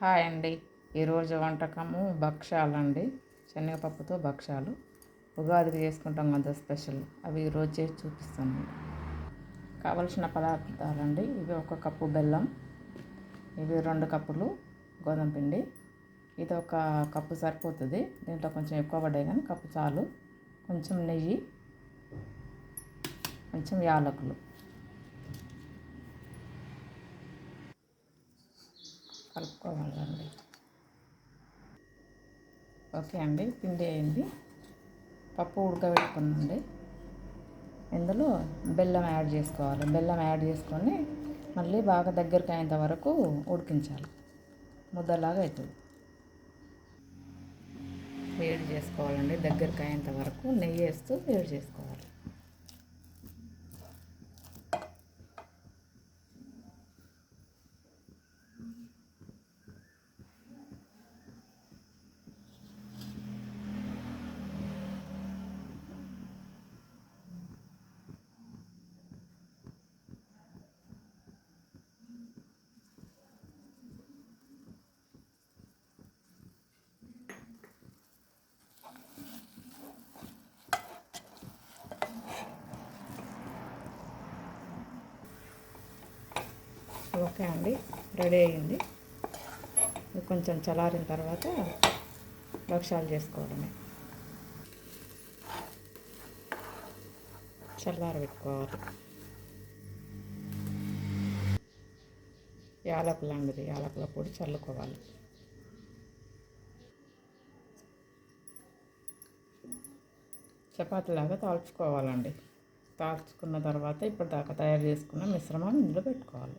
Hi అండి. ఈరోజు వంటకము భక్షాలండి. శనగపప్పుతో భక్షాలు ఉగాదికి చేసుకుంటాం కదా స్పెషల్. అవి ఈరోజు చేసి చూపిస్తాను. కావలసిన పదార్థాలండి. ఇవి 1 కప్పు బెల్లం, ఇవి 2 కప్పులు గోధుమ పిండి, ఇది 1 కప్పు సరిపోతుంది. దీంట్లో కొంచెం ఎక్కువ పడ్డాయి కానీ కప్పు చాలు. కొంచెం నెయ్యి, కొంచెం యాలకులు కలుపుకోవాలండి. ఓకే అండి, పిండి అయింది. పప్పు ఉడకబెట్టుకునండి. ఇందులో బెల్లం యాడ్ చేసుకోవాలి. బెల్లం యాడ్ చేసుకొని మళ్ళీ బాగా దగ్గరికి అయ్యేంత వరకు ఉడికించాలి. ముద్దలాగా అవుతుంది. వేడి చేసుకోవాలండి. దగ్గరికి అయ్యేంత వరకు నెయ్యి వేస్తూ వేడి చేసుకోవాలి. ఓకే అండి, రెడీ అయ్యింది. ఇది కొంచెం చల్లారిన తర్వాత భక్షాలు చేసుకోవడమే. చల్లారబెట్టుకోవాలి. యాలకులు అండి, యాలకుల పొడి చల్లుకోవాలి. చపాతీలాగా తాల్చుకోవాలండి. తాల్చుకున్న తర్వాత ఇప్పుడు దాకా తయారు చేసుకున్న మిశ్రమం ఇందులో పెట్టుకోవాలి.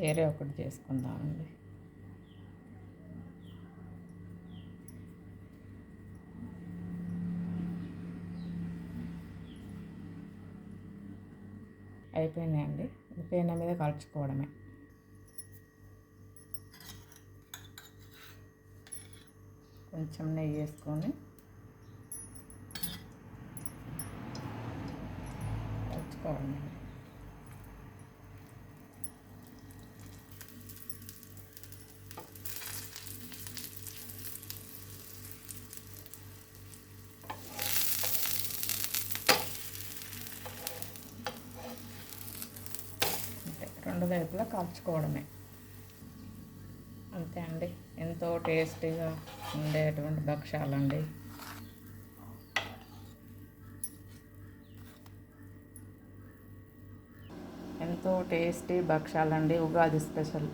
వేరే ఒకటి చేసుకుందామండి. అయిపోయినాయండి. పెనం మీద కాల్చుకోవడమే. కొంచెం నెయ్యి వేసుకొని కాల్చుకోవడమే. రెండు వైపులా కాల్చుకోవడమే. అంతే అండి. ఎంతో టేస్టీగా ఉండేటువంటి భక్షాలండి. ఎంతో టేస్టీ భక్షాలండి, ఉగాది స్పెషల్.